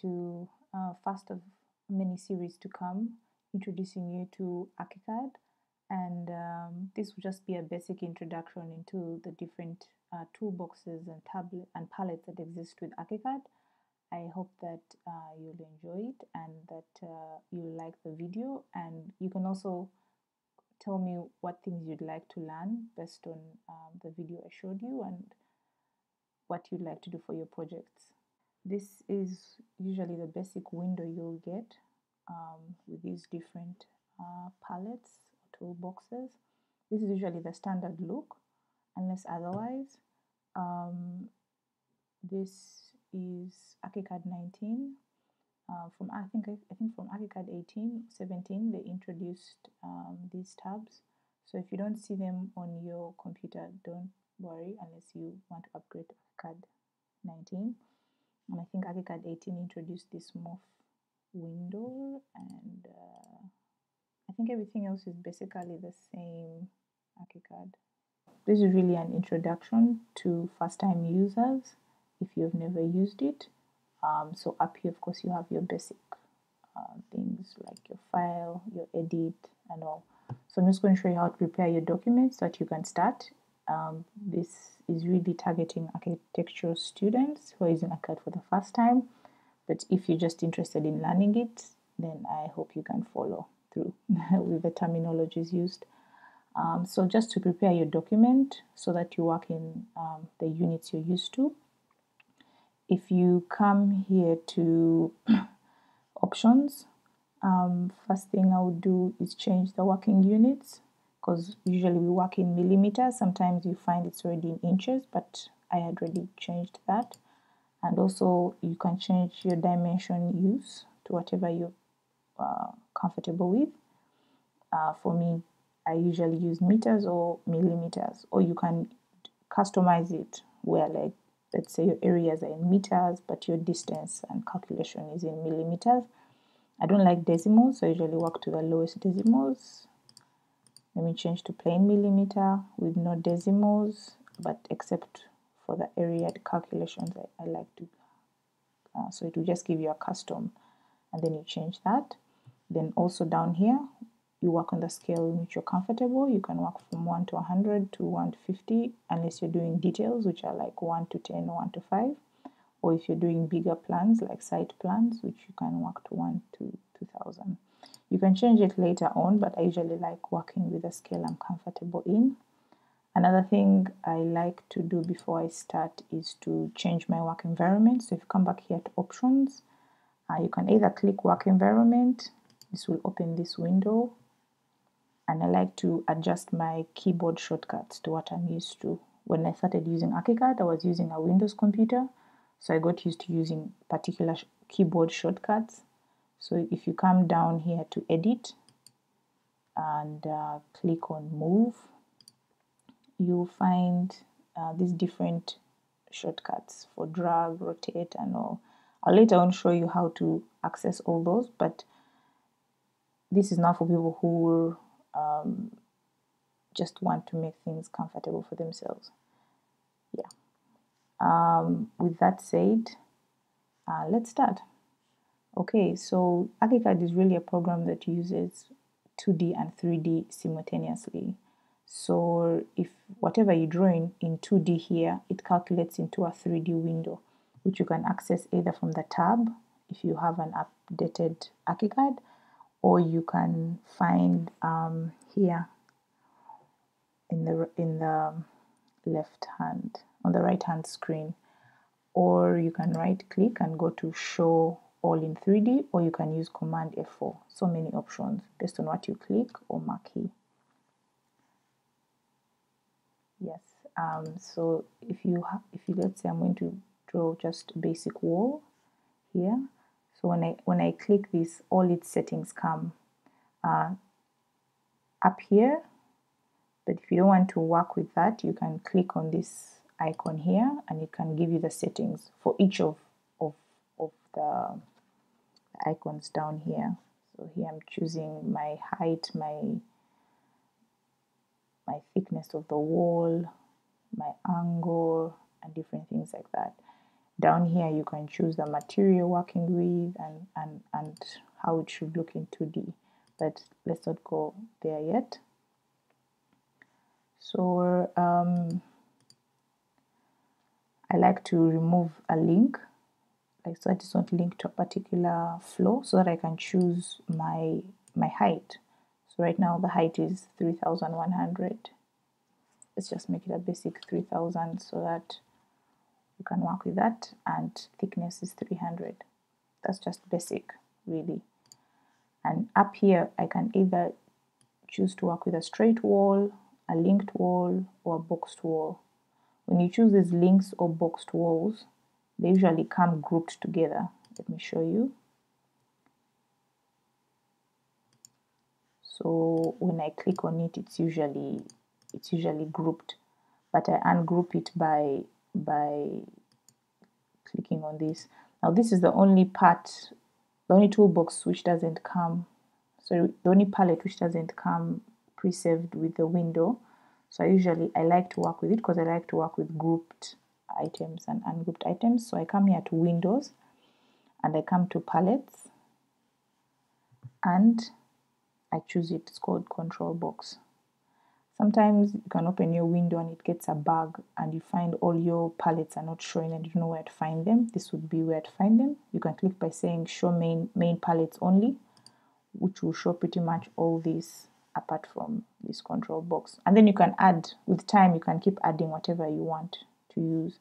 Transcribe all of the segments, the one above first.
to first of many series to come, introducing you to Archicad, and this will just be a basic introduction into the different toolboxes and tablet and palettes that exist with Archicad. I hope that you'll enjoy it and that you'll like the video, and you can also tell me what things you'd like to learn based on the video I showed you and what you'd like to do for your projects. This is usually the basic window you'll get with these different palettes or toolboxes. This is usually the standard look, unless otherwise. This is Archicad 19. From I think from Archicad 18, 17, they introduced these tabs. So if you don't see them on your computer, don't worry unless you want to upgrade to Archicad 19. And I think Archicad 18 introduced this morph window, and I think everything else is basically the same Archicad. This is really an introduction to first-time users if you've never used it. So up here, of course, you have your basic things like your file, your edit, and all. So I'm just going to show you how to prepare your documents so that you can start. This is really targeting architectural students who are using Archicad for the first time. But if you're just interested in learning it, then I hope you can follow through with the terminologies used. So just to prepare your document so that you work in the units you're used to, if you come here to options, first thing I would do is change the working units, because usually we work in millimeters. Sometimes you find it's already in inches, but I had already changed that. And also you can change your dimension use to whatever you're comfortable with. For me, I usually use meters or millimeters, or you can customize it where, like, let's say your areas are in meters, but your distance and calculation is in millimeters. I don't like decimals, so I usually work to the lowest decimals. Let me change to plain millimeter with no decimals, but except for the area calculations, I like to. So it will just give you a custom, and then you change that. Then also down here, you work on the scale in which you're comfortable. You can work from 1 to 100 to 1 to 50, unless you're doing details, which are like 1 to 10 or 1 to 5. Or if you're doing bigger plans, like site plans, which you can work to 1 to 2000. You can change it later on, but I usually like working with a scale I'm comfortable in. Another thing I like to do before I start is to change my work environment. So if you come back here to options, you can either click work environment. This will open this window. And I like to adjust my keyboard shortcuts to what I'm used to. When I started using Archicad, I was using a Windows computer, so I got used to using particular keyboard shortcuts. So if you come down here to edit and click on move, you'll find these different shortcuts for drag, rotate, and all. I'll later on show you how to access all those, but this is not for people who just want to make things comfortable for themselves. Yeah. With that said, let's start. Okay, so Archicad is really a program that uses 2D and 3D simultaneously. So if whatever you draw in 2D here, it calculates into a 3D window, which you can access either from the tab if you have an updated Archicad, or you can find here in the left hand, on the right hand screen, or you can right click and go to show all in 3D, or you can use Command F4. So many options based on what you click or marquee. Yes. So if you let's say I'm going to draw just a basic wall here. So when I click this, all its settings come up here. But if you don't want to work with that, you can click on this icon here, and it can give you the settings for each of the icons down here. So here I'm choosing my height, my thickness of the wall, my angle, and different things like that. Down here you can choose the material you're working with and how it should look in 2D, but let's not go there yet. So I like to remove a link, like so that it's not linked to a particular flow, so that I can choose my height. So right now the height is 3100. Let's just make it a basic 3000 so that you can work with that, and thickness is 300. That's just basic, really. And up here I can either choose to work with a straight wall, a linked wall, or a boxed wall. When you choose these links or boxed walls, they usually come grouped together. Let me show you. So when I click on it, it's usually grouped, but I ungroup it by clicking on this. Now this is the only part, the only toolbox which doesn't come, so the only palette which doesn't come pre-saved with the window. So I like to work with it because I like to work with grouped items and ungrouped items. So I come here to Windows and I come to Palettes and I choose it. It's called Control Box. Sometimes you can open your window and it gets a bug and you find all your palettes are not showing and you don't know where to find them. This would be where to find them. You can click by saying show main palettes only, which will show pretty much all these apart from this control box. And then you can add, with time you can keep adding whatever you want to use.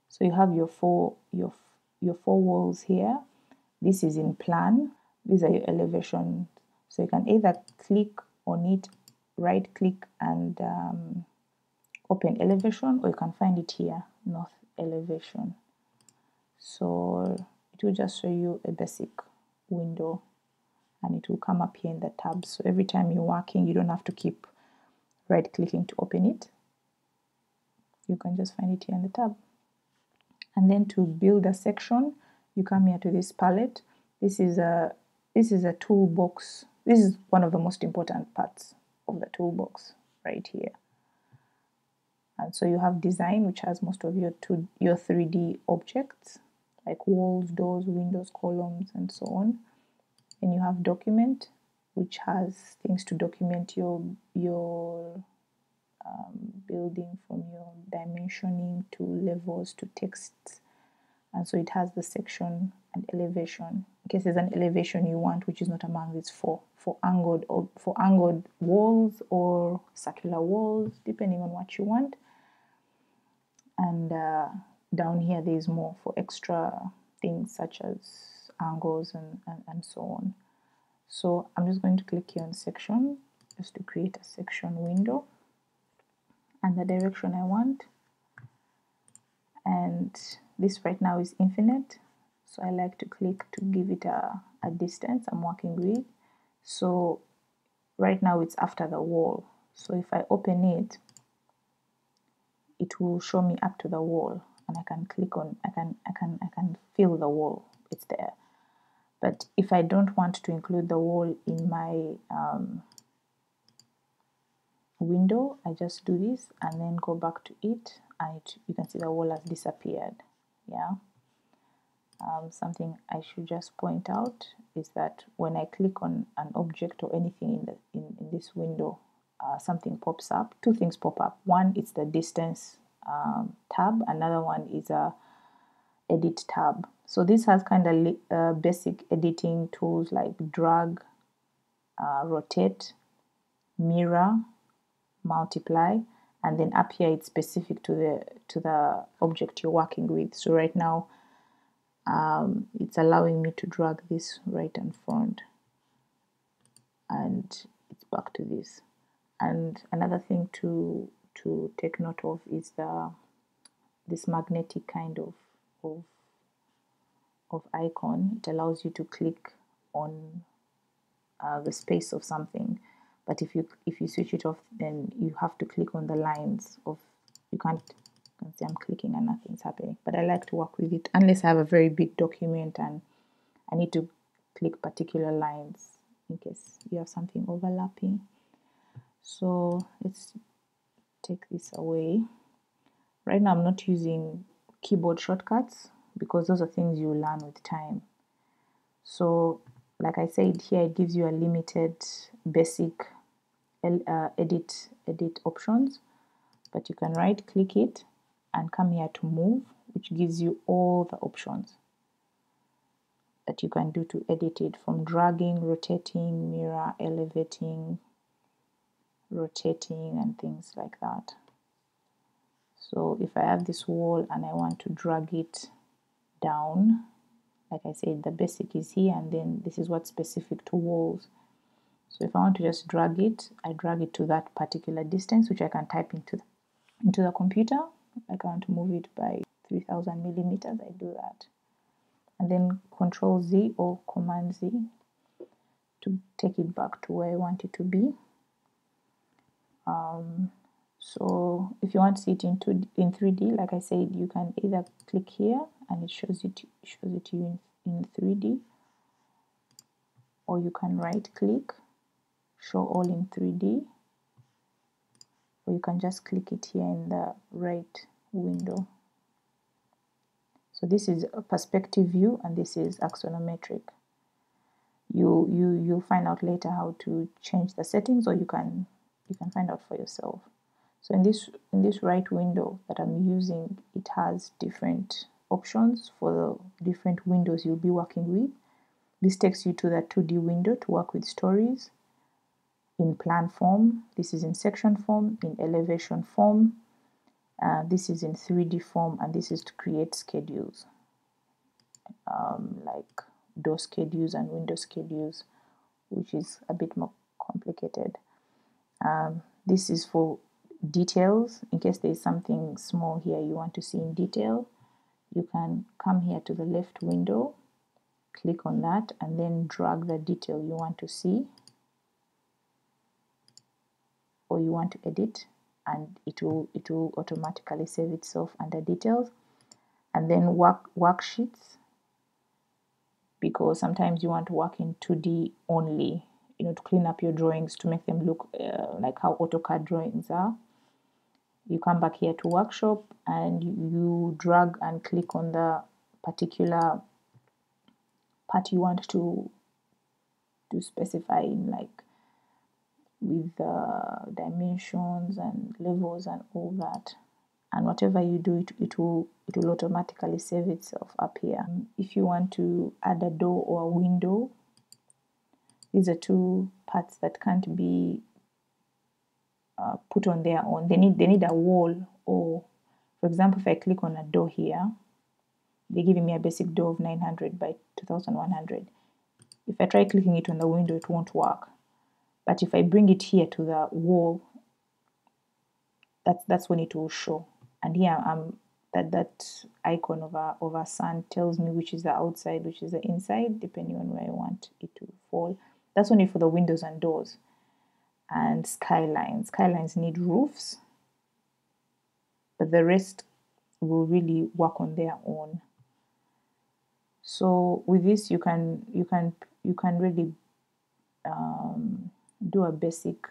So you have your four walls here. This is in plan. These are your elevations. So you can either click on it, right click and open elevation, or you can find it here, north elevation. So it will just show you a basic window and it will come up here in the tabs. So every time you're working, you don't have to keep right clicking to open it. You can just find it here in the tab. And then to build a section, you come here to this palette. This is a toolbox. This is one of the most important parts of the toolbox right here. And so you have design, which has most of your 3D objects like walls, doors, windows, columns, and so on. And you have document, which has things to document your building, from your dimensioning to levels to texts. And so it has the section and elevation. In case there's an elevation you want which is not among these four, for angled walls or circular walls, depending on what you want. And down here there's more for extra things such as angles and so on. So I'm just going to click here on section just to create a section window and the direction I want. And this right now is infinite, so I like to click to give it a distance I'm working with. So right now it's after the wall, so if I open it, it will show me up to the wall, and I can click on, I can feel the wall, it's there. But if I don't want to include the wall in my window, I just do this and then go back to it, and you can see the wall has disappeared. Yeah. Something I should just point out is that when I click on an object or anything in this window, something pops up. Two things pop up. One is the distance tab. Another one is a edit tab. So this has kind of basic editing tools like drag, rotate, mirror, multiply, and then up here it's specific to the object you're working with. So right now it's allowing me to drag this right in front, and it's back to this. And another thing to take note of is this magnetic kind of icon. It allows you to click on the space of something, but if you switch it off, then you have to click on the lines of, you can see I'm clicking and nothing's happening. But I like to work with it unless I have a very big document and I need to click particular lines in case you have something overlapping. So let's take this away. Right now I'm not using keyboard shortcuts, because those are things you learn with time. So like I said, here it gives you a limited basic edit options, but you can right click it and come here to move, which gives you all the options that you can do to edit it, from dragging, rotating, mirror, elevating, rotating, and things like that. So if I have this wall and I want to drag it down, like I said, the basic is here, and then this is what's specific to walls. So if I want to just drag it, I drag it to that particular distance, which I can type into the computer. Like I want to move it by 3000 millimeters, I do that. And then Control Z or Command Z to take it back to where I want it to be. So if you want to see it in 3D, like I said, you can either click here and it shows it to you in 3D, or you can right click, show all in 3D, or you can just click it here in the right window. So this is a perspective view and this is axonometric. You'll find out later how to change the settings, or you can find out for yourself. So in this right window that I'm using, it has different options for the different windows you'll be working with. This takes you to the 2D window to work with stories in plan form. This is in section form, in elevation form. This is in 3D form, and this is to create schedules, like door schedules and window schedules, which is a bit more complicated. This is for details. In case there is something small here you want to see in detail, you can come here to the left window, click on that, and then drag the detail you want to see or you want to edit, and it will automatically save itself under details. And then worksheets, because sometimes you want to work in 2D only, you know, to clean up your drawings, to make them look like how AutoCAD drawings are. You come back here to workshop and you drag and click on the particular part you want to specify in, like with dimensions and levels and all that. And whatever you do, it will automatically save itself up here. If you want to add a door or a window, these are two parts that can't be put on their own. They need a wall, or for example, if I click on a door here, they're giving me a basic door of 900 by 2100. If I try clicking it on the window, it won't work. But if I bring it here to the wall, that's when it will show. And here that icon of a sun tells me which is the outside, which is the inside, depending on where I want it to fall. That's only for the windows and doors. And skylines. Skylines need roofs, but the rest will really work on their own. So with this, you can really do a basic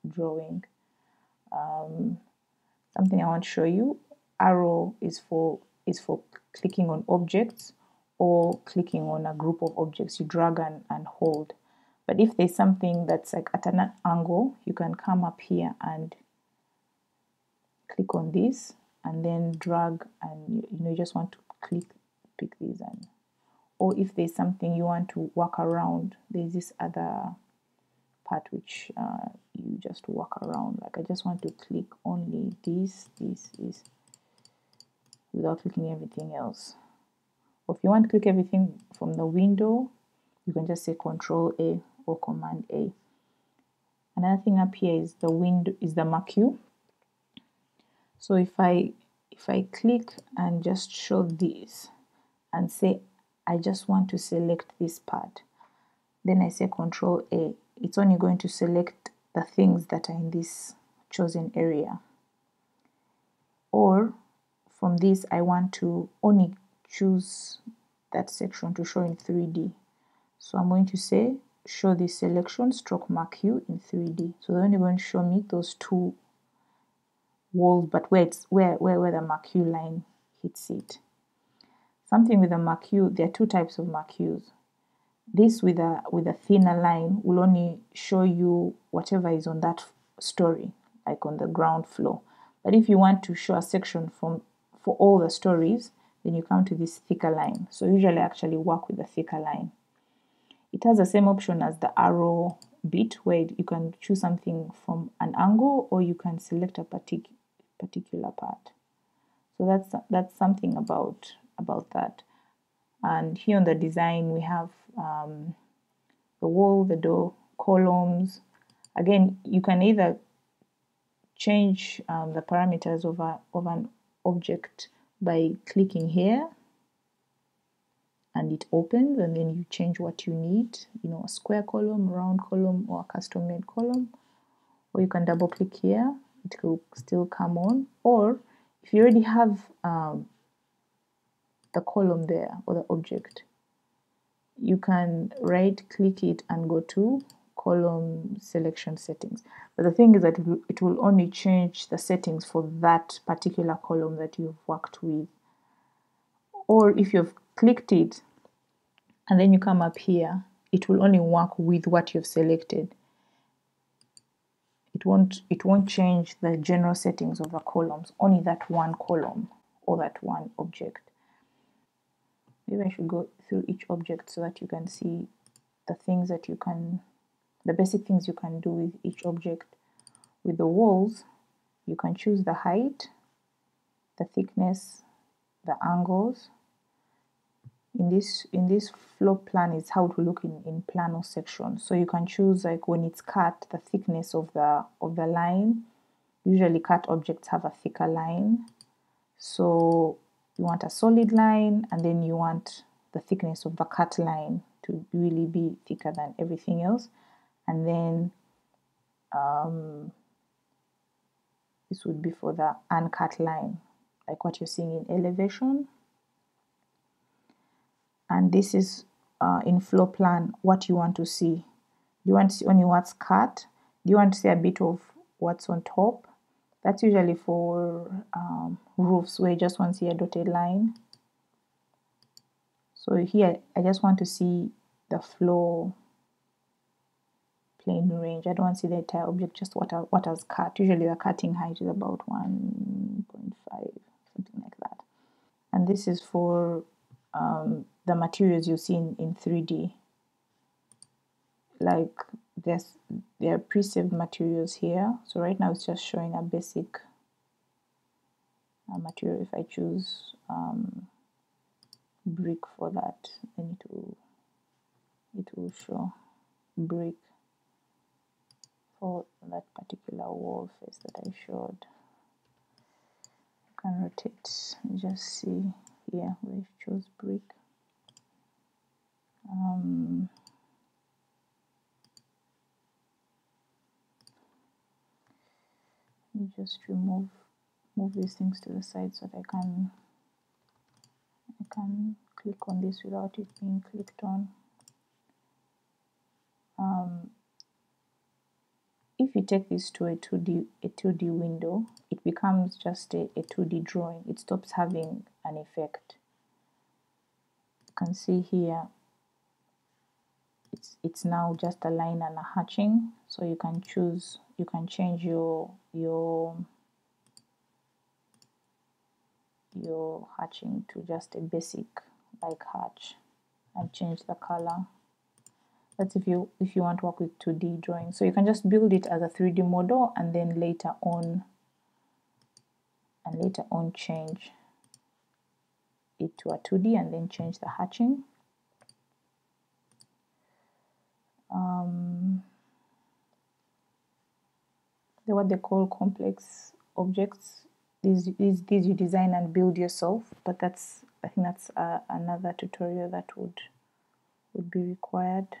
drawing. Something I want to show you. Arrow is for clicking on objects or clicking on a group of objects. You drag and hold. But if there's something that's like at an angle, you can come up here and click on this and then drag, and you just want to pick these. And or if there's something you want to work around, there's this other part which you just walk around. Like I just want to click only this without clicking everything else. Or if you want to click everything from the window, you can just say Control A or Command A. Another thing up here is the window, is the marquee. So if I click and just show this and say I just want to select this part, then I say Control A, it's only going to select the things that are in this chosen area. Or from this, I want to only choose that section to show in 3D. So I'm going to say show this selection stroke marquee in 3D. So they're only going to show me those two walls, but where the marquee line hits it. Something with a mark hue, there are two types of mark hues. This with a thinner line will only show you whatever is on that story, like on the ground floor. But if you want to show a section for all the stories, then you come to this thicker line. So usually I actually work with the thicker line. It has the same option as the arrow bit, where you can choose something from an angle, or you can select a particular part. So that's something about that. And here on the design we have the wall, the door, columns. Again, you can either change the parameters of an object by clicking here, and it opens, and then you change what you need, you know, a square column, round column, or a custom made column. Or you can double click here, it will still come on. Or if you already have the column there, or the object, you can right click it and go to column selection settings. But the thing is that it will only change the settings for that particular column that you've worked with. Or if you've clicked it and then you come up here, it will only work with what you've selected. It won't change the general settings of the columns, only that one column or that one object. Maybe I should go through each object so that you can see the things that you can, the basic things you can do with each object. With the walls, you can choose the height, the thickness, the angles. In this floor plan is how to look in plano section. So you can choose, like when it's cut, the thickness of the line. Usually cut objects have a thicker line. So you want a solid line, and then you want the thickness of the cut line to really be thicker than everything else. And then this would be for the uncut line, like what you're seeing in elevation. And this is in floor plan what you want to see. Do you want to see only what's cut? Do you want to see a bit of what's on top? That's usually for roofs, where you just want to see a dotted line. So here I just want to see the floor plane range. I don't want to see the entire object, just what has cut. Usually the cutting height is about 1.5, something like that. And this is for the materials you see in 3D. Like there are pre-saved materials here. So right now it's just showing a basic material. If I choose brick for that, then it will show brick for that particular wall face that I showed. You can rotate and just see here where I chose brick. Let me just move these things to the side so that I can click on this without it being clicked on. If you take this to a 2D window, it becomes just a 2D drawing. It stops having an effect. You can see here it's now just a line and a hatching. So you can change your hatching to just a basic like hatch and change the color. That's if you want to work with 2D drawing. So you can just build it as a 3D model, and then later on change it to a 2D and then change the hatching. They're what they call complex objects. These you design and build yourself, but I think that's another tutorial that would be required.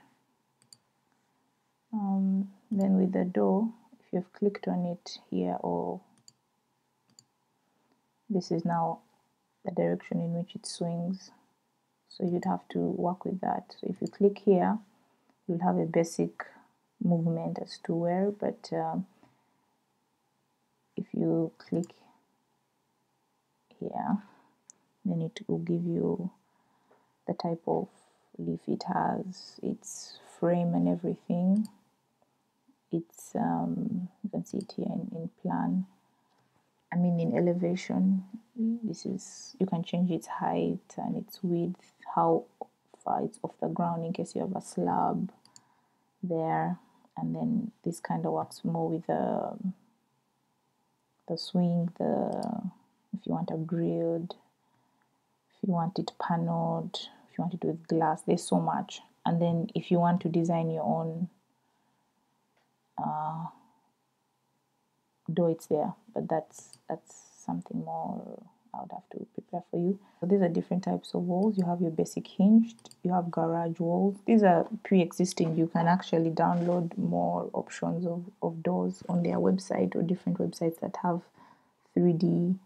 Then with the door, if you've clicked on it here, or this is now the direction in which it swings, so you'd have to work with that. So if you click here, you'll have a basic movement as to where, but if you click here, Then it will give you the type of leaf it has, its frame and everything. It's you can see it here in plan. I mean in elevation. This is, you can change its height and its width, how far it's off the ground in case you have a slab there. And then this kind of works more with the swing, if you want a grilled, if you want it paneled, if you want it with glass, there's so much. And then if you want to design your own door, it's there, but that's something more I would have to prepare for you. So these are different types of walls. You have your basic hinged, you have garage walls. These are pre-existing. You can actually download more options of doors on their website, or different websites that have 3D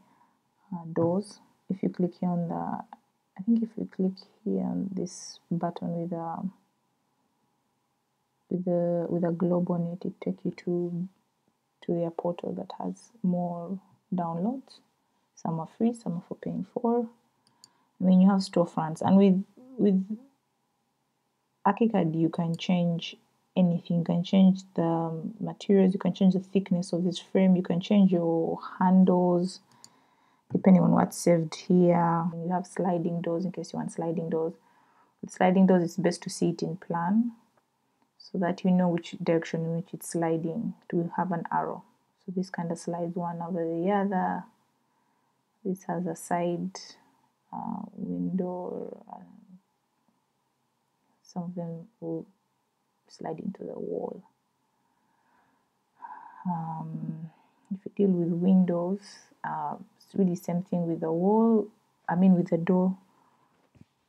doors. If you click here on I think if you click here on this button with a globe on it, it takes you to their portal that has more downloads. Some are free, some are for paying for. I mean, you have storefronts, and with Archicad you can change anything. You can change the materials, you can change the thickness of this frame, you can change your handles depending on what's saved here. You have sliding doors in case you want sliding doors. With sliding doors, it's best to see it in plan so that you know which direction in which it's sliding. It will have an arrow. So this kind of slides one over the other. This has a side window. Some of them will slide into the wall. If you deal with windows, it's really same thing with the wall. I mean with the door,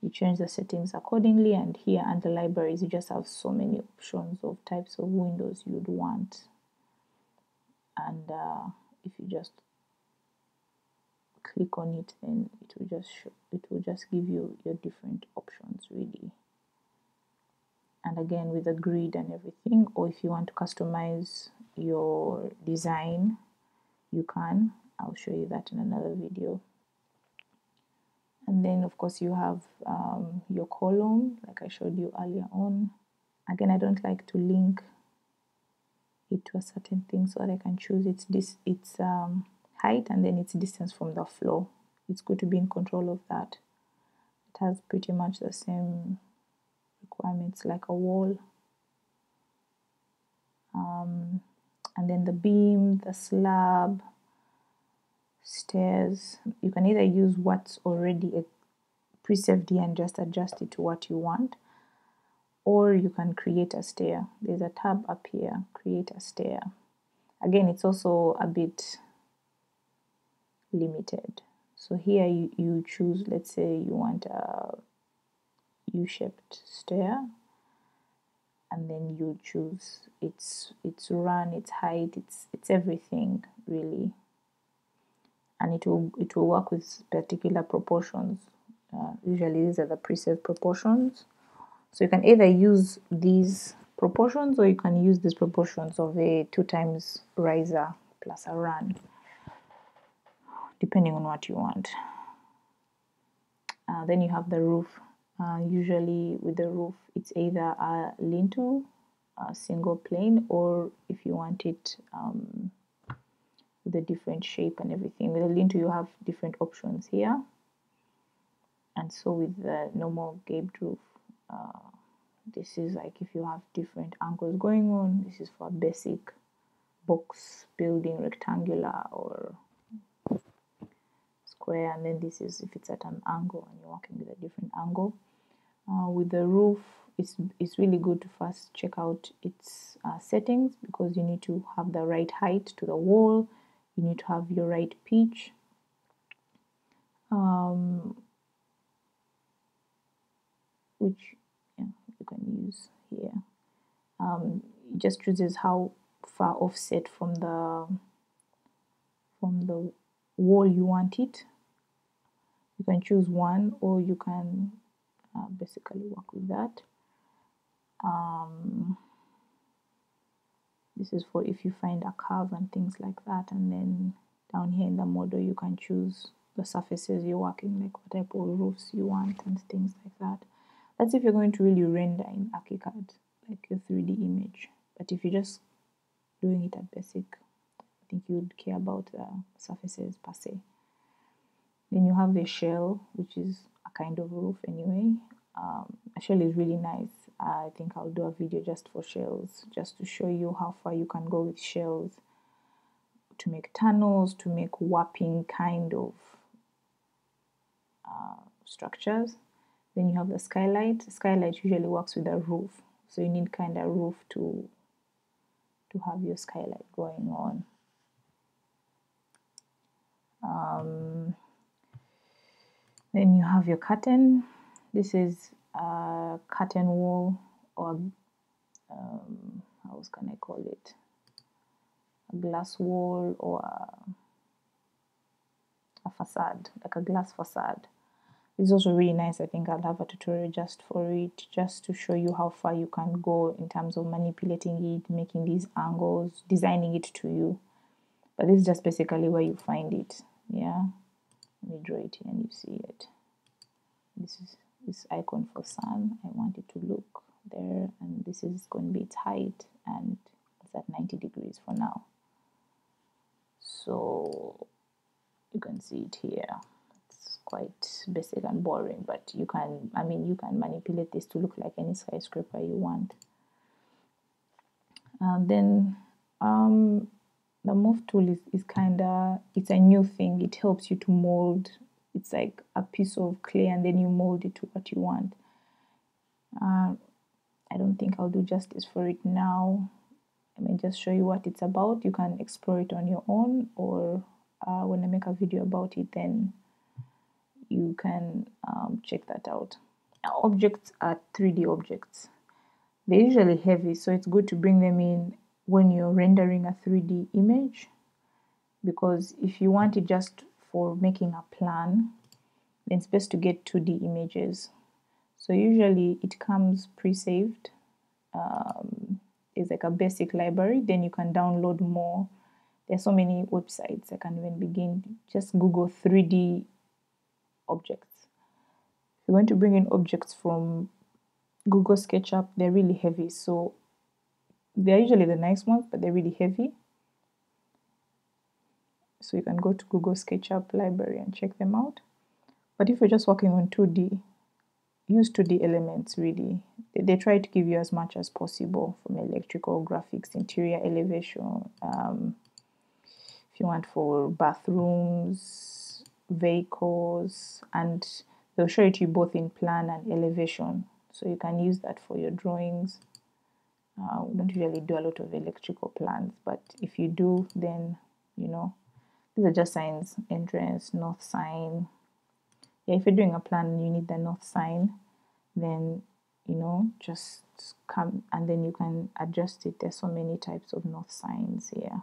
you change the settings accordingly, and here under libraries you just have so many options of types of windows you'd want. And if you just click on it, then it will just give you your different options really. And again with the grid and everything, or if you want to customize your design, you can. I'll show you that in another video. And then of course you have your column, like I showed you earlier on. Again, I don't like to link it to a certain thing, so that I can choose its height and then its distance from the floor. It's good to be in control of that. It has pretty much the same requirements like a wall. And then the beam, the slab, stairs. You can either use what's already pre-saved here and just adjust it to what you want, or you can create a stair. There's a tab up here, create a stair. Again, it's also a bit limited. So here you choose, let's say you want a U-shaped stair, and then you choose its run, its height, its everything really, and it will work with particular proportions. Usually these are the preset proportions, so you can either use these proportions, or you can use these proportions of a 2 times riser plus a run, depending on what you want. Then you have the roof. Usually with the roof, it's either a lintel, a single plane, or if you want it with a different shape and everything. With the lintel, you have different options here. And so with the normal gabed roof, this is like if you have different angles going on. This is for a basic box building, rectangular or square, and then this is if it's at an angle and you're working with a different angle. With the roof, it's really good to first check out its settings, because you need to have the right height to the wall, you need to have your right pitch, which you can use here. It just chooses how far offset from the wall you want it. You can choose one, or you can basically work with that. This is for if you find a curve and things like that, and then down here in the model you can choose the surfaces you're working, like what type of roofs you want and things like that. That's if you're going to really render in Archicad, like your 3D image. But if you're just doing it at basic, I think you would care about the surfaces per se. Then you have the shell, which is a kind of roof anyway. A shell is really nice. I think I'll do a video just for shells, just to show you how far you can go with shells, to make tunnels, to make warping kind of structures. Then you have the skylight. Skylight usually works with a roof, so you need kind of roof to have your skylight going on. Then you have your curtain. This is a curtain wall, or how can I call it? A glass wall, or a facade, like a glass facade. It's also really nice. I think I'll have a tutorial just for it, just to show you how far you can go in terms of manipulating it, making these angles, designing it to you. But this is just basically where you find it. Yeah, let me draw it here and you see it. This is this icon for sun. I want it to look there, and this is going to be its height, and it's at 90 degrees for now. So you can see it here. It's quite basic and boring, but you can, I mean, you can manipulate this to look like any skyscraper you want. Then the move tool is kind of, it's a new thing. It helps you to mold. It's like a piece of clay, and then you mold it to what you want. I don't think I'll do justice for it now. I may just show you what it's about. You can explore it on your own, or when I make a video about it, then you can check that out. Now, objects are 3D objects. They're usually heavy, so it's good to bring them in when you're rendering a 3D image, because if you want it just for making a plan, then it's best to get 2D images. So usually it comes pre-saved. It's like a basic library, then you can download more. There's so many websites. I can't even begin. Just Google 3D objects. If you're going to bring in objects from Google SketchUp, they're really heavy. So they're usually the nice ones, but they're really heavy. So you can go to Google SketchUp Library and check them out. But if you're just working on 2D, use 2D elements really. They try to give you as much as possible, from electrical, graphics, interior elevation. If you want for bathrooms, vehicles, and they'll show it to you both in plan and elevation. So you can use that for your drawings. We don't usually do a lot of electrical plans, but if you do, then, you know, these are just signs: entrance, north sign. Yeah, if you're doing a plan and you need the north sign, then, you know, just come and then you can adjust it. There's so many types of north signs here.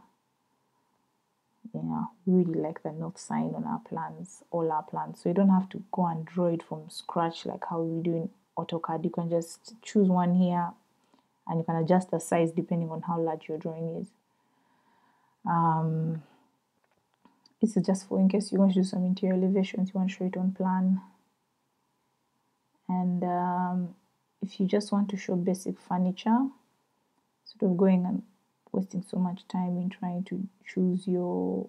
Yeah, we really like the north sign on our plans, all our plans. So you don't have to go and draw it from scratch like how we do in AutoCAD. You can just choose one here, and you can adjust the size depending on how large your drawing is. This is just for in case you want to do some interior elevations, you want to show it on plan. And if you just want to show basic furniture, sort of going and wasting so much time in trying to choose your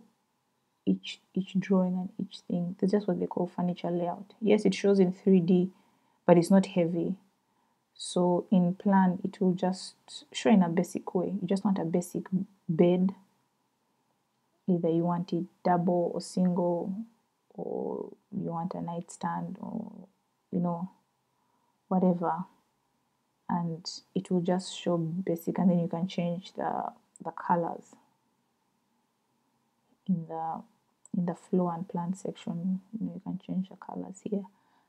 each drawing and each thing. That's just what they call furniture layout. Yes, it shows in 3D, but it's not heavy. So in plan, it will just show in a basic way. You just want a basic bed. Either you want it double or single, or you want a nightstand, or, you know, whatever. And it will just show basic, and then you can change the colors in the floor and plan section. You know, you can change the colors here.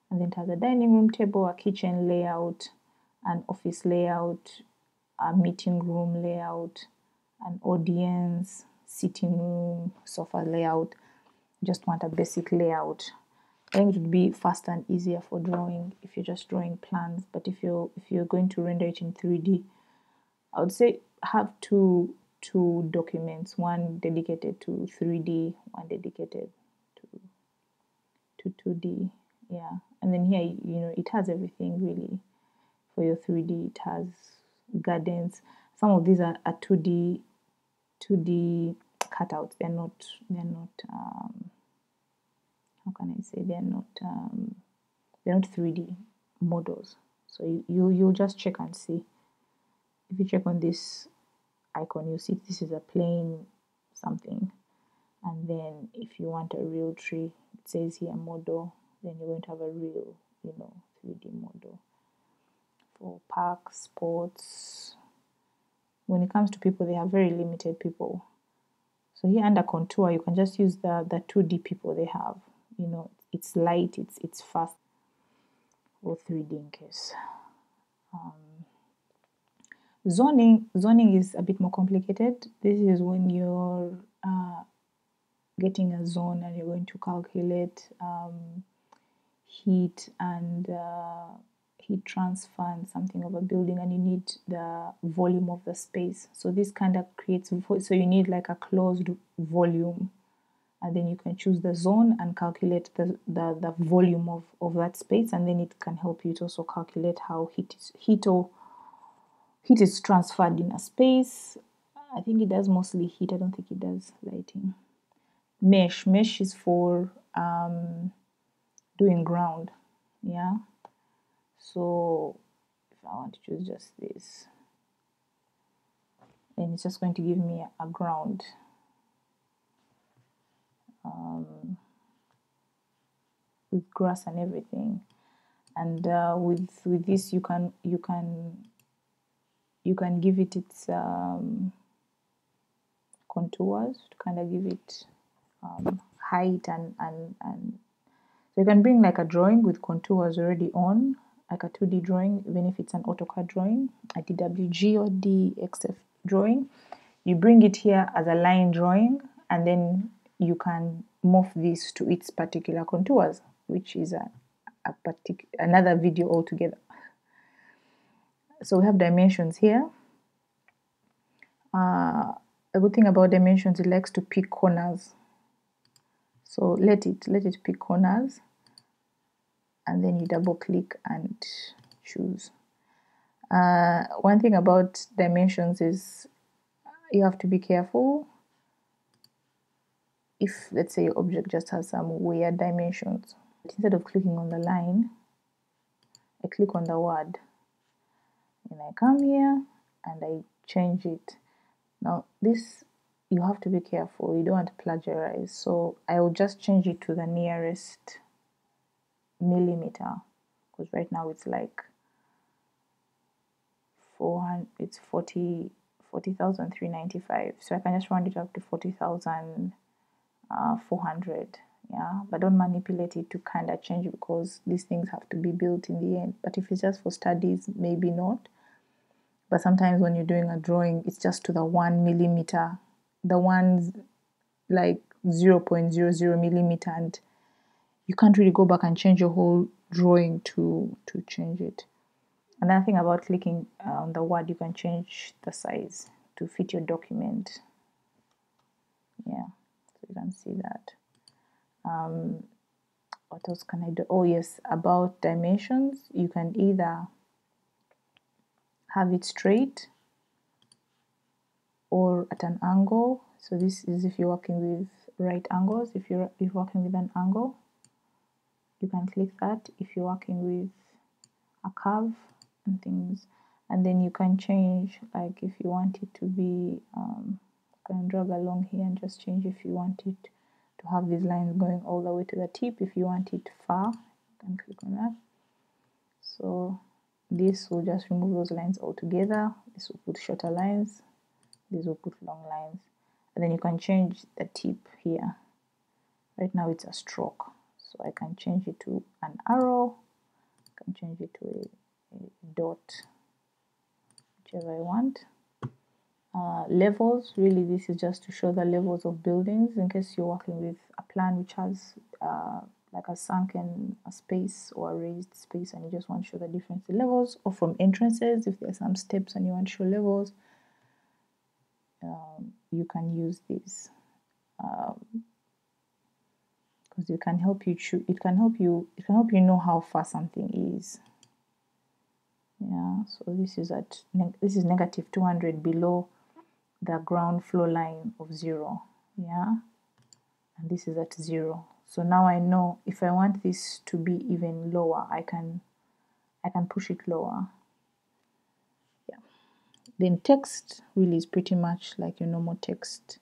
And then it has a dining room table, a kitchen layout, an office layout, a meeting room layout, an audience, sitting room, sofa layout. Just want a basic layout. I think it would be faster and easier for drawing if you're just drawing plans. But if you're going to render it in 3D, I would say have two documents, one dedicated to 3D, one dedicated to to 2D. Yeah, and then here, you know, it has everything really for your 3D. It has gardens. Some of these are 2D cutouts. They're not how can I say, they're not 3D models. So you'll just check and see. If you check on this icon, you see this is a plain something, and then if you want a real tree, it says here model, then you're going to have a real, you know, 3D model for parks, sports. When it comes to people, they have very limited people. So here under contour, you can just use the 2D people they have. You know, it's light, it's fast, or 3D in case. Zoning is a bit more complicated. This is when you're getting a zone and you're going to calculate heat and heat transfer and something of a building, and you need the volume of the space. So this kind of creates, so you need like a closed volume, and then you can choose the zone and calculate the volume of that space, and then it can help you to also calculate how heat is transferred in a space. I think it does mostly heat. I don't think it does lighting. Mesh is for doing ground. Yeah. So if I want to choose just this, then it's just going to give me a ground. With grass and everything, and with this you can give it its contours to kind of give it height and so you can bring like a drawing with contours already on, like a 2D drawing, even if it's an AutoCAD drawing, a DWG or DXF drawing. You bring it here as a line drawing, and then you can morph this to its particular contours, which is another video altogether. So we have dimensions here. A good thing about dimensions, it likes to pick corners. So let it pick corners, and then you double click and choose. One thing about dimensions is you have to be careful. If, let's say, your object just has some weird dimensions, instead of clicking on the line, I click on the word, and I come here and I change it. Now this, you have to be careful, you don't want to plagiarize, so I will just change it to the nearest millimeter, because right now it's like 400, it's 40,395, so I can just round it up to 40,400. Yeah, but don't manipulate it to kind of change it, because these things have to be built in the end. But if it's just for studies, maybe not. But sometimes when you're doing a drawing, it's just to the 1 millimeter, the one's like 0.00 millimeter, and you can't really go back and change your whole drawing to change it. Another thing about clicking on the word, you can change the size to fit your document. Yeah, so you can see that. What else can I do? Oh yes, about dimensions, you can either have it straight or at an angle. So this is if you're working with right angles. If you're working with an angle, you can click that. If you're working with a curve and things, and then you can change, like if you want it to be, you can drag along here and just change if you want it to have these lines going all the way to the tip. If you want it far, you can click on that. So this will just remove those lines altogether. This will put shorter lines, this will put long lines, and then you can change the tip here. Right now it's a stroke, so I can change it to an arrow, I can change it to a dot, whichever I want. Levels, really this is just to show the levels of buildings, in case you're working with a plan which has like a sunken space or a raised space, and you just want to show the different levels, or from entrances, if there's some steps and you want to show levels, you can use this. because it can help you choose. It can help you know how far something is. Yeah, so this is negative 200 below the ground floor line of 0. Yeah, and this is at 0. So now I know if I want this to be even lower, I can push it lower. Yeah. Then text really is pretty much like your normal text.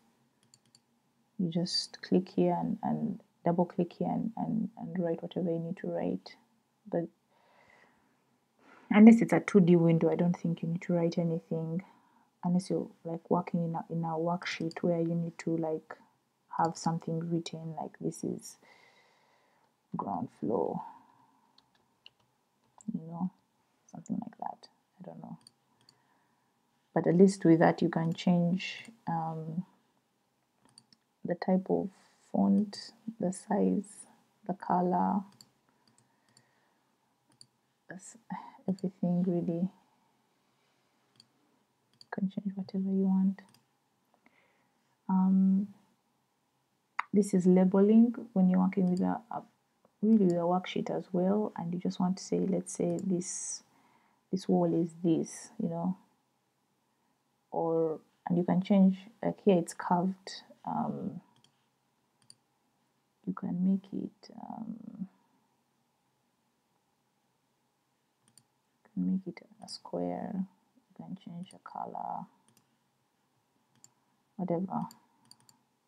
You just click here and double click here and write whatever you need to write. But unless it's a 2D window, I don't think you need to write anything, unless you're like working in a worksheet where you need to like have something written, like this is ground floor, you know, something like that. I don't know. But at least with that you can change the type of font, the size, the color, everything really. You can change whatever you want. This is labeling when you're working with really with a worksheet as well, and you just want to say, let's say this wall is this, you know, and you can change, like here it's curved. You can make it a square. You can change the color, whatever.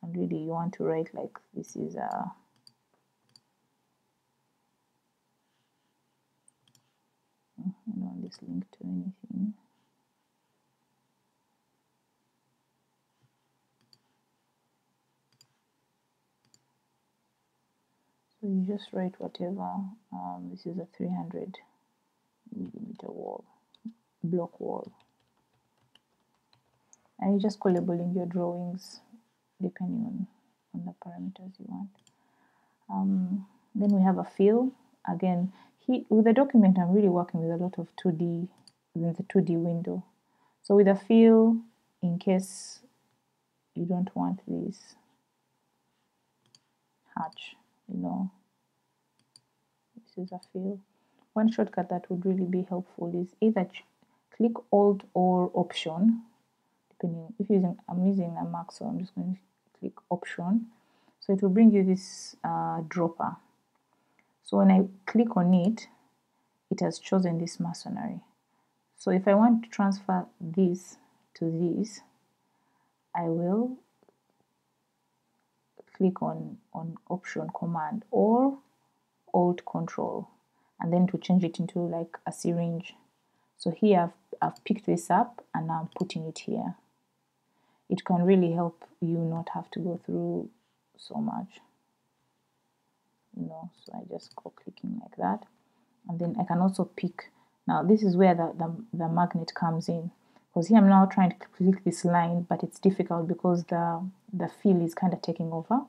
And really you want to write like this is a I don't want this link to anything. So you just write whatever. This is a 300 millimeter wall, block wall. And you just go labeling your drawings depending on the parameters you want. Then we have a fill. Again, with the document, I'm really working with a lot of 2D, within the 2D window. So with a fill, in case you don't want this hatch, you know, this is a fill. One shortcut that would really be helpful is either click Alt or Option, depending if I'm using a Mac, so I'm just going to click Option. So it will bring you this dropper. So when I click on it, it has chosen this masonry. So if I want to transfer this to this, I will click on Option Command or Alt Control, and then to change it into like a syringe. So here I've picked this up and now I'm putting it here. It can really help you not have to go through so much, you know. So I just go clicking like that, and then I can also pick. Now this is where the magnet comes in, because here I'm now trying to click this line, but it's difficult because the fill is kind of taking over.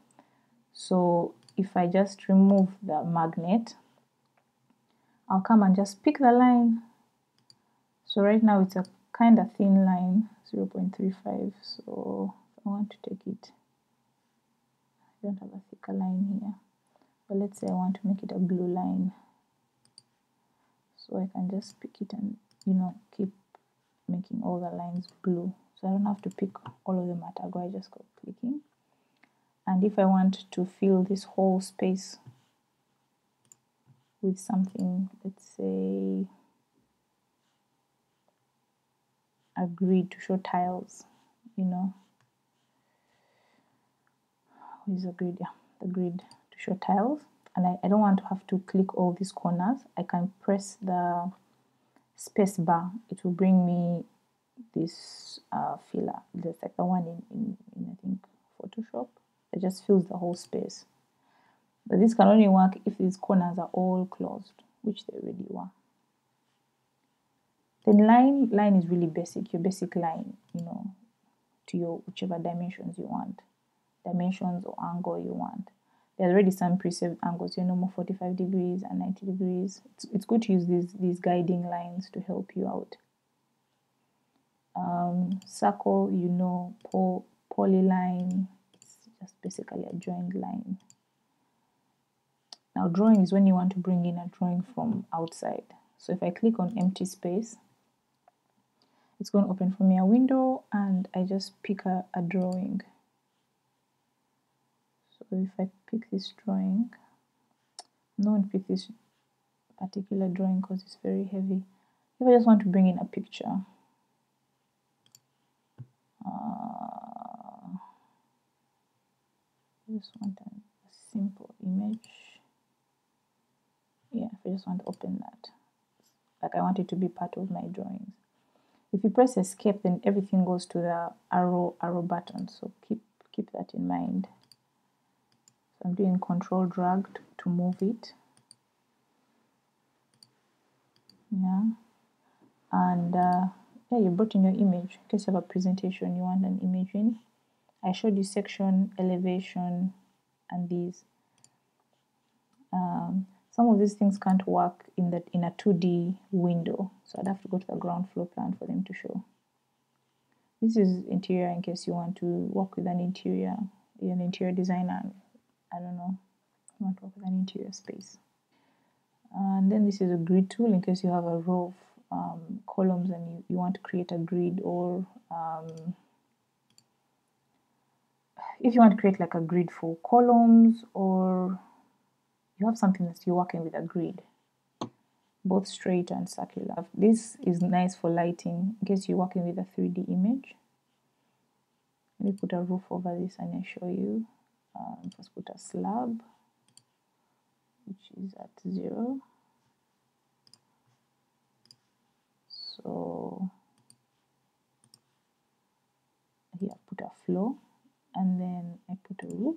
So if I just remove the magnet, I'll come and just pick the line. So right now it's a kind of thin line, 0.35. So if I want to take it, I don't have a thicker line here, but let's say I want to make it a blue line. So I can just pick it and, you know, keep making all the lines blue. So I don't have to pick all of them at a go, I just go clicking. And if I want to fill this whole space with something, let's say a grid to show tiles, you know, is a grid, yeah, the grid to show tiles, and I don't want to have to click all these corners. I can press the space bar. It will bring me this filler, just like the one in I think Photoshop. It just fills the whole space. But this can only work if these corners are all closed, which they really were. Then line is really basic, your basic line, you know, to your whichever dimensions you want, dimensions or angle you want. There are already some preset angles, you know, more 45 degrees and 90 degrees. It's good to use these guiding lines to help you out. Circle, you know, polyline, it's just basically a joined line. Now drawing is when you want to bring in a drawing from outside. So if I click on empty space, it's going to open for me a window and I just pick a drawing. So if I pick this drawing, I'm not going to pick this particular drawing because it's very heavy. If I just want to bring in a picture, I just want a simple image. Yeah, if I just want to open that, like I want it to be part of my drawings. If you press escape, then everything goes to the arrow button. So keep that in mind. So I'm doing control drag to move it. Yeah, and yeah, you brought in your image in case you have a presentation you want an image in. I showed you section, elevation, and these. Some of these things can't work in a 2D window, so I'd have to go to the ground floor plan for them to show. This is interior in case you want to work with an interior, you're an interior designer, I don't know, you want to work with an interior space. And then this is a grid tool in case you have a row of columns and you want to create a grid, or if you want to create like a grid for columns, or you have something that you're working with a grid, both straight and circular. This is nice for lighting in case you're working with a 3D image. Let me put a roof over this and I show you. Just put a slab, which is at 0. So here I put a floor, and then I put a roof.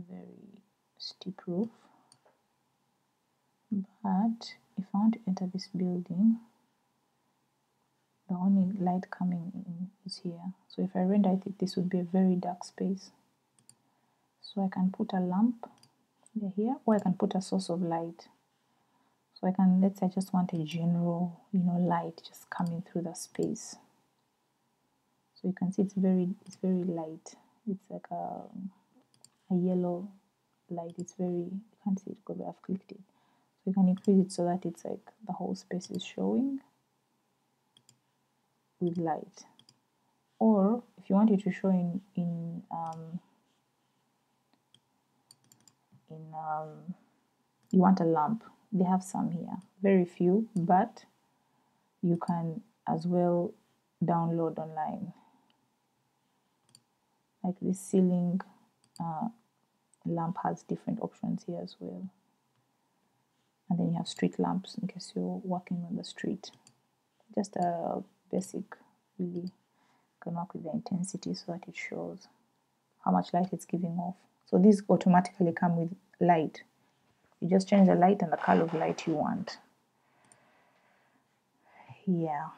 Very steep roof. But if I want to enter this building, the only light coming in is here. So if I render it, this would be a very dark space. So I can put a lamp here, or I can put a source of light. So I can, let's say I just want a general, light just coming through the space. So you can see it's very light. It's like a yellow light. It's very, you can't see it because I've clicked it. So you can increase it so that it's like the whole space is showing with light. Or if you want it to show you want a lamp, they have some here, very few, but you can as well download online. Like this ceiling lamp has different options here as well. And then you have street lamps in case you're working on the street. Just a basic, really. You can work with the intensity so that it shows how much light it's giving off. So these automatically come with light. You just change the light and the color of light you want. Yeah.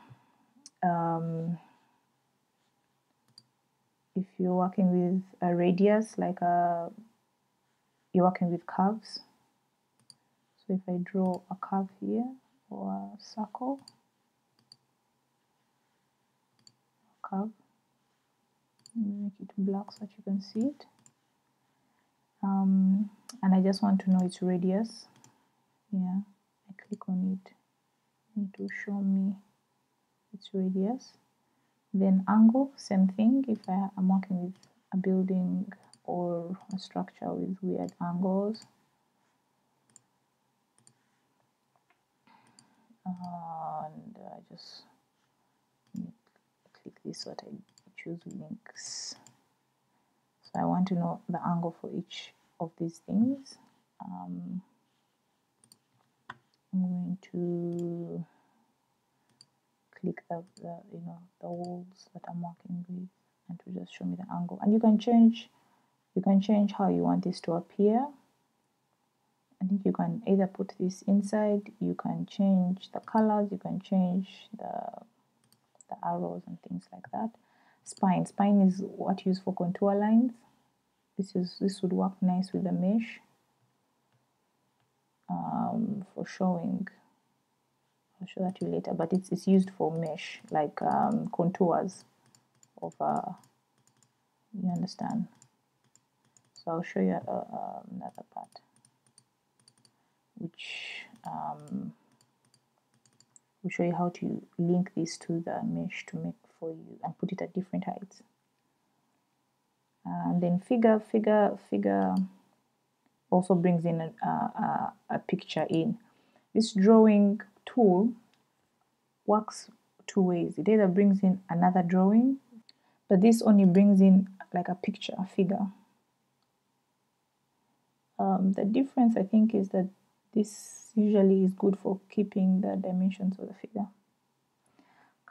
If you're working with a radius, like you're working with curves. So if I draw a curve here, or a circle, curve, let me make it black so that you can see it. And I just want to know its radius. Yeah, I click on it. It will show me its radius. Then angle, same thing. If I am working with a building or a structure with weird angles. And I just click this so that I choose links. So I want to know the angle for each of these things. I'm going to click the walls that I'm working with, and to just show me the angle. And you can change how you want this to appear. I think you can either put this inside, you can change the colors, you can change the arrows and things like that. Spine is what you use for contour lines. This would work nice with the mesh for showing I'll show that to you later, but it's used for mesh, like contours of you understand. So I'll show you another part, which will show you how to link this to the mesh to make for you and put it at different heights. And then figure also brings in a picture in. This drawing tool works two ways. It either brings in another drawing, but this only brings in like a picture, a figure. The difference, I think, is that this usually is good for keeping the dimensions of the figure.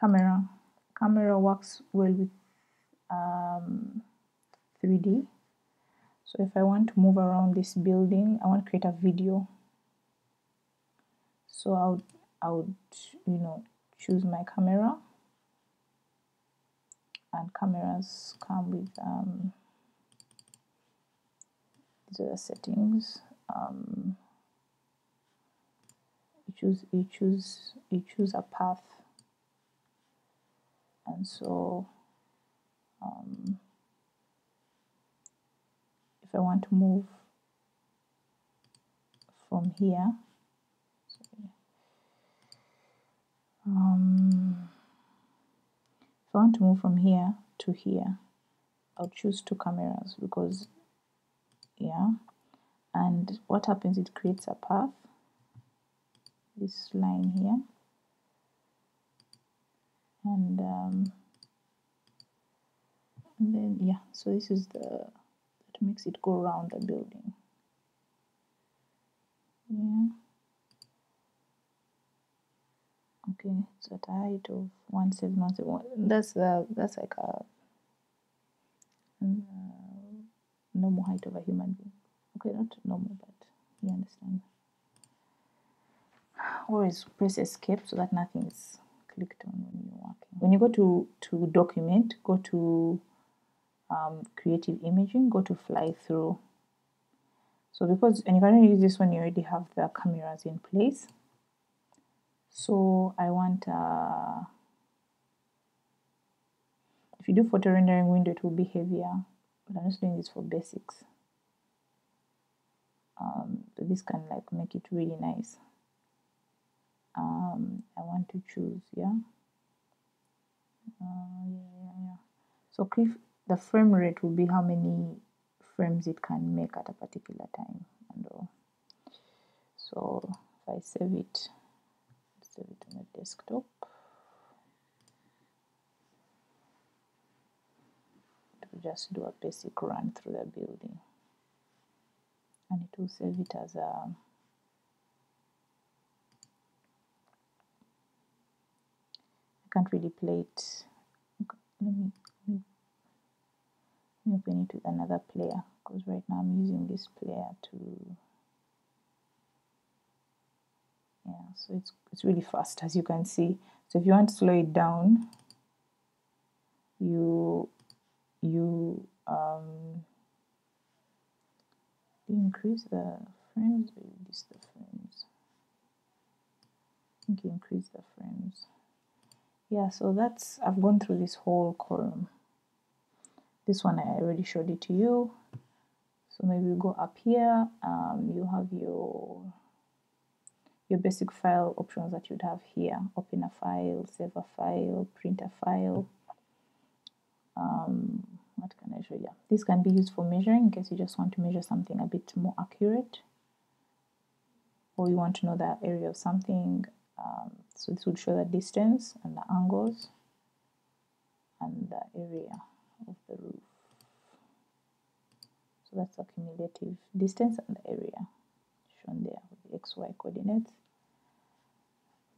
Camera works well with 3D. So if I want to move around this building, I want to create a video. So I would choose my camera, and cameras come with these are the settings. You choose a path, and so if I want to move from here, if I want to move from here to here, I'll choose two cameras, because and what happens, it creates a path, this line here, and then so this is that makes it go around the building. Okay, it's at a height of 171. That's like a normal height of a human being. Okay, not normal, but you understand. Always press escape so that nothing is clicked on when you're working. When you go to document, go to creative imaging, go to fly through. So and you can only use this when you already have the cameras in place. So I want if you do photo rendering window, it will be heavier, but I'm just doing this for basics. But this can like make it really nice. I want to choose So the frame rate will be how many frames it can make at a particular time, and all. So if I save it on the desktop, it will just do a basic run through the building, and it will save it as a I can't really play it. Let me open it with another player, because right now I'm using this player to so it's really fast, as you can see. So if you want to slow it down, you increase the frames, or reduce the frames. I think you increase the frames. So I've gone through this whole column. This one I already showed it to you. So maybe we go up here. You have your basic file options that you'd have here: open a file, save a file, print a file. What can I show you? This can be used for measuring, in case you just want to measure something a bit more accurate, or you want to know the area of something. So this would show the distance and the angles and the area of the roof. So that's the cumulative distance and the area shown there with the XY coordinates.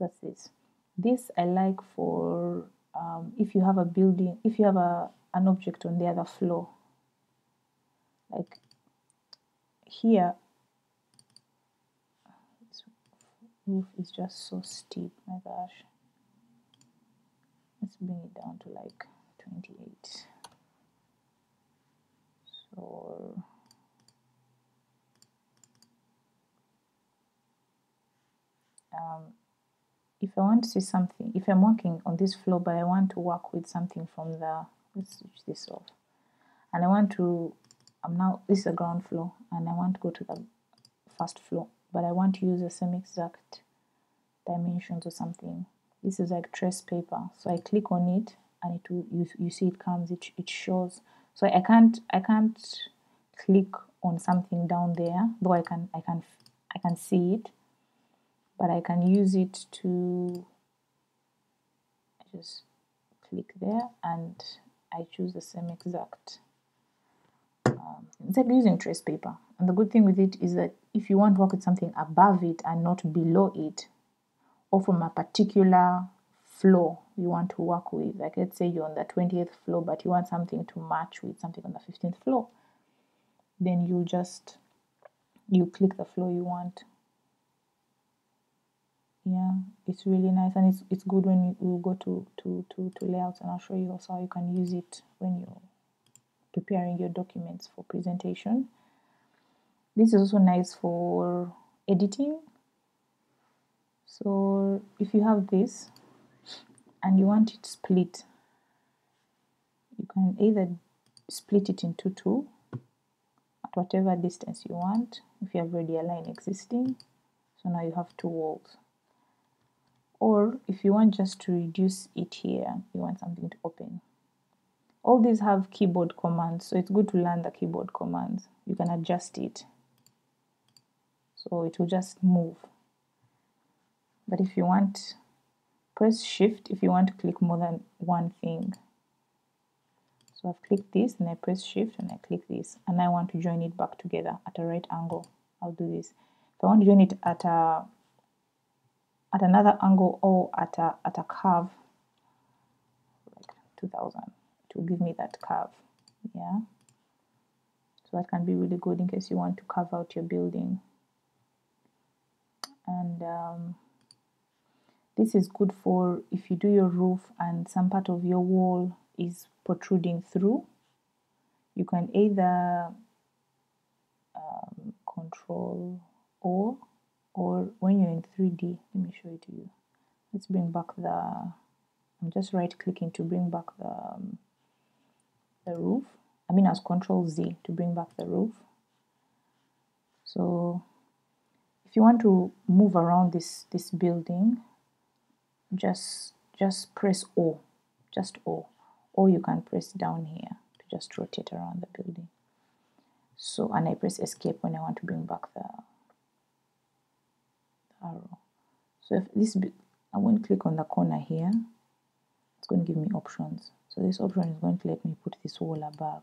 That's this. This I like for if you have a building, if you have an object on the other floor. Like here, this roof is just so steep, my gosh. Let's bring it down to like 28. So if I want to see something, if I'm working on this floor but I want to work with something from the, let's switch this off, and I want to, this is the ground floor and I want to go to the first floor, but I want to use the same exact dimensions or something. This is like trace paper, so I click on it and it will, you see it comes, it shows. So I can't click on something down there, though I can see it, but I can use it to just click there and I choose the same exact. It's like using trace paper, and the good thing with it is that if you want to work with something above it and not below it, or from a particular floor you want to work with, like let's say you're on the 20th floor but you want something to match with something on the 15th floor, then you click the floor you want. Yeah, it's really nice, and it's good when you go to layouts, and I'll show you also how you can use it when you're preparing your documents for presentation. This is also nice for editing. So if you have this and you want it split, you can either split it into two at whatever distance you want, if you have already a line existing, so now you have two walls. Or if you want just to reduce it here, you want something to open. All these have keyboard commands, so it's good to learn the keyboard commands. You can adjust it, so it will just move. But if you want, press shift if you want to click more than one thing. So I've clicked this and I press shift and I click this, and I want to join it back together at a right angle. I'll do this. If I want to join it at another angle or at a curve, like 2000, it will give me that curve. Yeah, so that can be really good in case you want to carve out your building. And this is good for if you do your roof and some part of your wall is protruding through. You can either Control O, or when you're in 3D, let me show it to you. Let's bring back I'm just right clicking to bring back the roof. I mean as Control Z to bring back the roof. So if you want to move around this building, just press O, just O, or you can press down here to just rotate around the building. So, and I press escape when I want to bring back the arrow. So if this, I'm going to click on the corner here, it's going to give me options. So this option is going to let me put this wall above.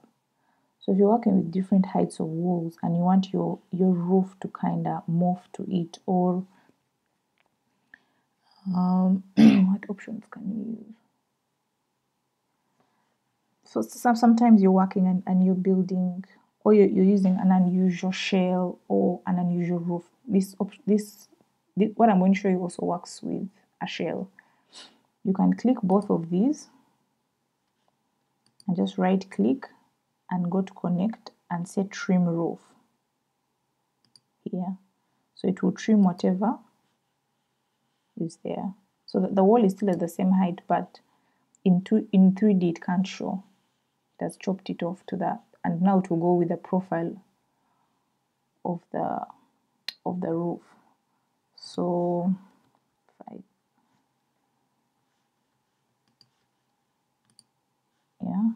So if you're working with different heights of walls and you want your roof to kind of morph to it, or what options can you use? So sometimes you're working and you're building, or you're using an unusual shell or an unusual roof. This what I'm going to show you also works with a shell. You can click both of these and just right click and go to connect and say trim roof here. So it will trim whatever is there. So that the wall is still at the same height, but in 3D it can't show. It has chopped it off to that, and now it will go with the profile of the roof. So yeah,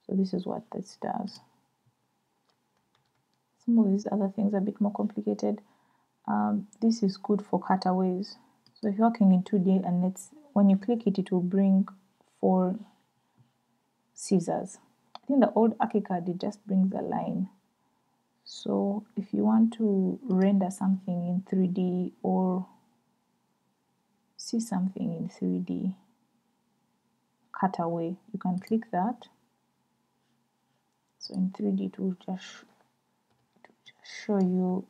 so this is what this does. Some of these other things are a bit more complicated. This is good for cutaways. So if you're working in 2D and when you click it, it will bring 4 scissors. I think the old Archicad, it just brings a line. So if you want to render something in 3D or see something in 3D, cutaway, you can click that. So in 3D it will just show you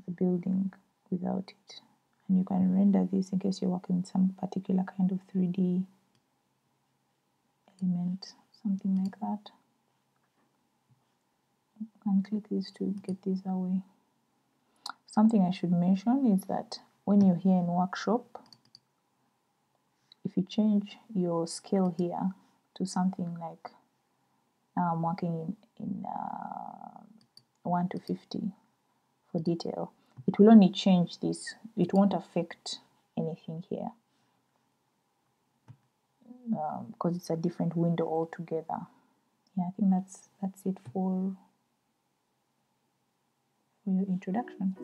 the building without it. And you can render this in case you're working with some particular kind of 3D element, something like that. You can click this to get this away. Something I should mention is that when you're here in workshop, if you change your scale here to something like, now I'm working in 1 to 50 for detail, it will only change this, it won't affect anything here, because it's a different window altogether. Yeah, I think that's it for your introduction.